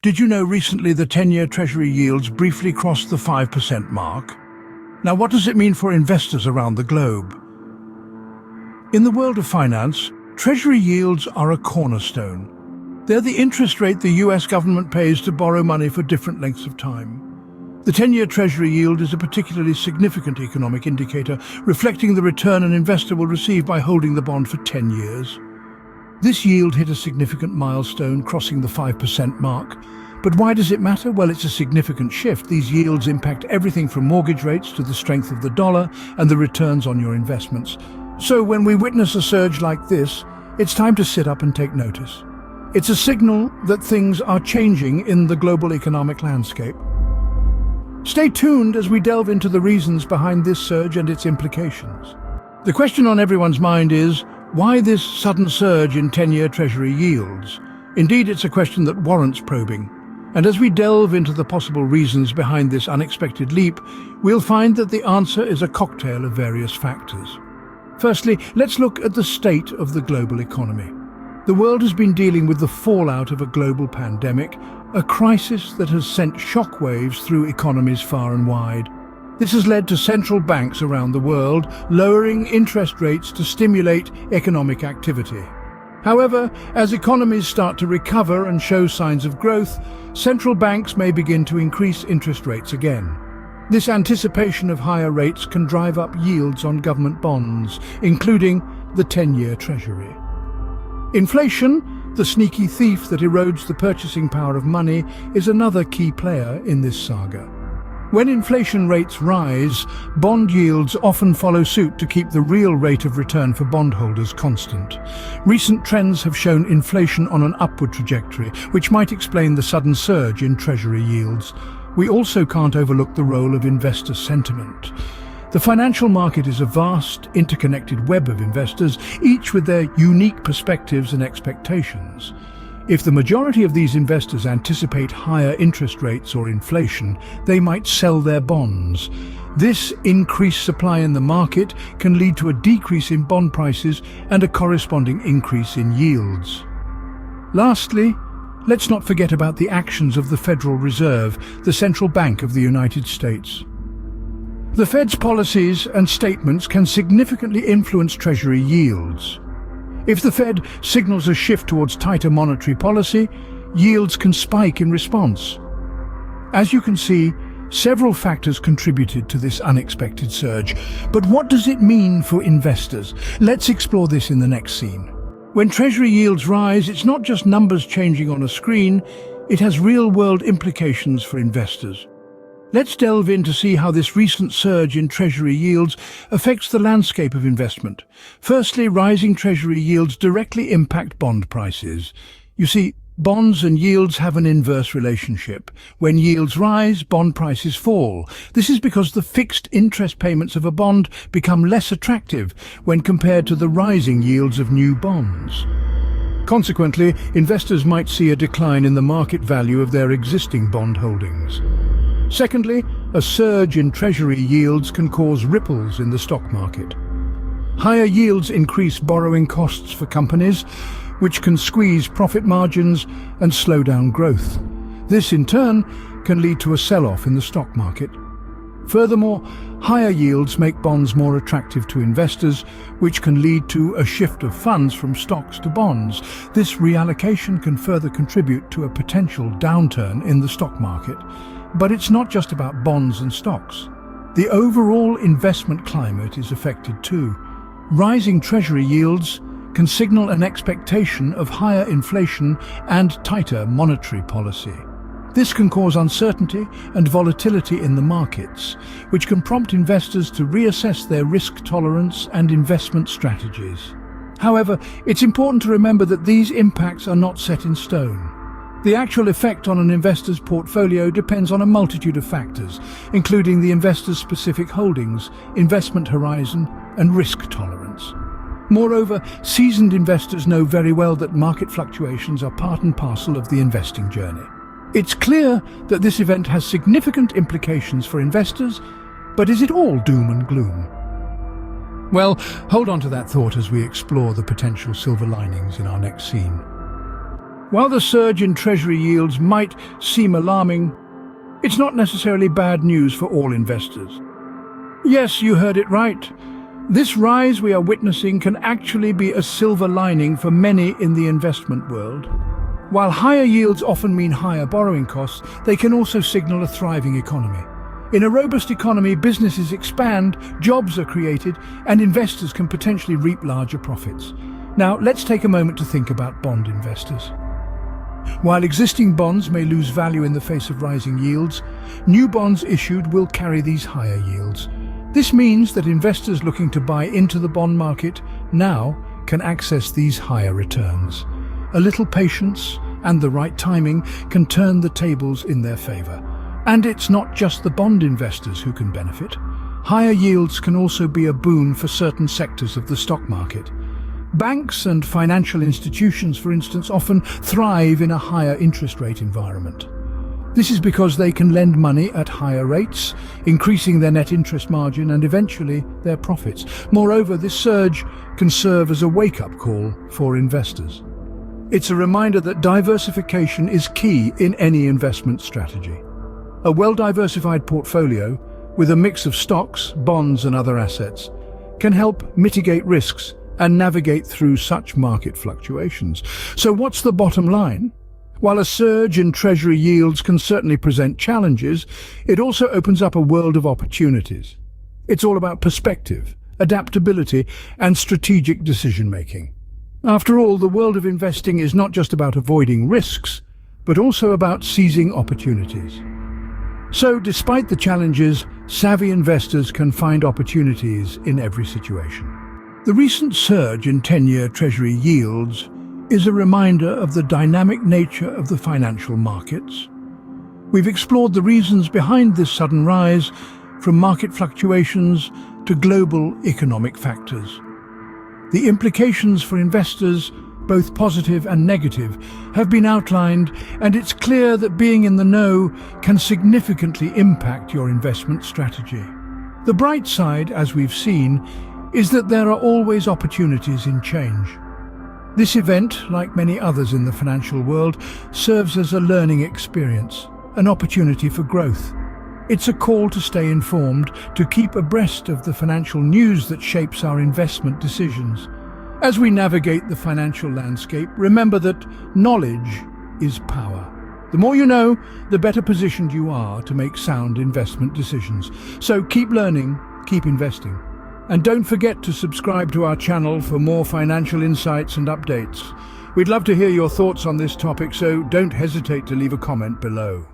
Did you know recently the 10-year Treasury yields briefly crossed the 5% mark? Now, what does it mean for investors around the globe? In the world of finance, Treasury yields are a cornerstone. They're the interest rate the US government pays to borrow money for different lengths of time. The 10-year Treasury yield is a particularly significant economic indicator, reflecting the return an investor will receive by holding the bond for 10 years. This yield hit a significant milestone, crossing the 5% mark. But why does it matter? Well, it's a significant shift. These yields impact everything from mortgage rates to the strength of the dollar and the returns on your investments. So when we witness a surge like this, it's time to sit up and take notice. It's a signal that things are changing in the global economic landscape. Stay tuned as we delve into the reasons behind this surge and its implications. The question on everyone's mind is, why this sudden surge in 10-year Treasury yields? Indeed, it's a question that warrants probing. And as we delve into the possible reasons behind this unexpected leap, we'll find that the answer is a cocktail of various factors. Firstly, let's look at the state of the global economy. The world has been dealing with the fallout of a global pandemic, a crisis that has sent shockwaves through economies far and wide. This has led to central banks around the world lowering interest rates to stimulate economic activity. However, as economies start to recover and show signs of growth, central banks may begin to increase interest rates again. This anticipation of higher rates can drive up yields on government bonds, including the 10-year Treasury. Inflation, the sneaky thief that erodes the purchasing power of money, is another key player in this saga. When inflation rates rise, bond yields often follow suit to keep the real rate of return for bondholders constant. Recent trends have shown inflation on an upward trajectory, which might explain the sudden surge in Treasury yields. We also can't overlook the role of investor sentiment. The financial market is a vast, interconnected web of investors, each with their unique perspectives and expectations. If the majority of these investors anticipate higher interest rates or inflation, they might sell their bonds. This increased supply in the market can lead to a decrease in bond prices and a corresponding increase in yields. Lastly, let's not forget about the actions of the Federal Reserve, the central bank of the United States. The Fed's policies and statements can significantly influence Treasury yields. If the Fed signals a shift towards tighter monetary policy, yields can spike in response. As you can see, several factors contributed to this unexpected surge. But what does it mean for investors? Let's explore this in the next scene. When Treasury yields rise, it's not just numbers changing on a screen, it has real-world implications for investors. Let's delve in to see how this recent surge in Treasury yields affects the landscape of investment. Firstly, rising Treasury yields directly impact bond prices. You see, bonds and yields have an inverse relationship. When yields rise, bond prices fall. This is because the fixed interest payments of a bond become less attractive when compared to the rising yields of new bonds. Consequently, investors might see a decline in the market value of their existing bond holdings. Secondly, a surge in Treasury yields can cause ripples in the stock market. Higher yields increase borrowing costs for companies, which can squeeze profit margins and slow down growth. This, in turn, can lead to a sell-off in the stock market. Furthermore, higher yields make bonds more attractive to investors, which can lead to a shift of funds from stocks to bonds. This reallocation can further contribute to a potential downturn in the stock market. But it's not just about bonds and stocks. The overall investment climate is affected too. Rising Treasury yields can signal an expectation of higher inflation and tighter monetary policy. This can cause uncertainty and volatility in the markets, which can prompt investors to reassess their risk tolerance and investment strategies. However, it's important to remember that these impacts are not set in stone. The actual effect on an investor's portfolio depends on a multitude of factors, including the investor's specific holdings, investment horizon, and risk tolerance. Moreover, seasoned investors know very well that market fluctuations are part and parcel of the investing journey. It's clear that this event has significant implications for investors, but is it all doom and gloom? Well, hold on to that thought as we explore the potential silver linings in our next scene. While the surge in Treasury yields might seem alarming, it's not necessarily bad news for all investors. Yes, you heard it right. This rise we are witnessing can actually be a silver lining for many in the investment world. While higher yields often mean higher borrowing costs, they can also signal a thriving economy. In a robust economy, businesses expand, jobs are created, and investors can potentially reap larger profits. Now, let's take a moment to think about bond investors. While existing bonds may lose value in the face of rising yields, new bonds issued will carry these higher yields. This means that investors looking to buy into the bond market now can access these higher returns. A little patience and the right timing can turn the tables in their favor. And it's not just the bond investors who can benefit. Higher yields can also be a boon for certain sectors of the stock market. Banks and financial institutions, for instance, often thrive in a higher interest rate environment. This is because they can lend money at higher rates, increasing their net interest margin and eventually their profits. Moreover, this surge can serve as a wake-up call for investors. It's a reminder that diversification is key in any investment strategy. A well-diversified portfolio, with a mix of stocks, bonds and other assets, can help mitigate risks and navigate through such market fluctuations. So what's the bottom line? While a surge in Treasury yields can certainly present challenges, it also opens up a world of opportunities. It's all about perspective, adaptability, and strategic decision-making. After all, the world of investing is not just about avoiding risks, but also about seizing opportunities. So, despite the challenges, savvy investors can find opportunities in every situation. The recent surge in 10-year Treasury yields is a reminder of the dynamic nature of the financial markets. We've explored the reasons behind this sudden rise, from market fluctuations to global economic factors. The implications for investors, both positive and negative, have been outlined, and it's clear that being in the know can significantly impact your investment strategy. The bright side, as we've seen, is that there are always opportunities in change. This event, like many others in the financial world, serves as a learning experience, an opportunity for growth. It's a call to stay informed, to keep abreast of the financial news that shapes our investment decisions. As we navigate the financial landscape, remember that knowledge is power. The more you know, the better positioned you are to make sound investment decisions. So keep learning, keep investing. And don't forget to subscribe to our channel for more financial insights and updates. We'd love to hear your thoughts on this topic, so don't hesitate to leave a comment below.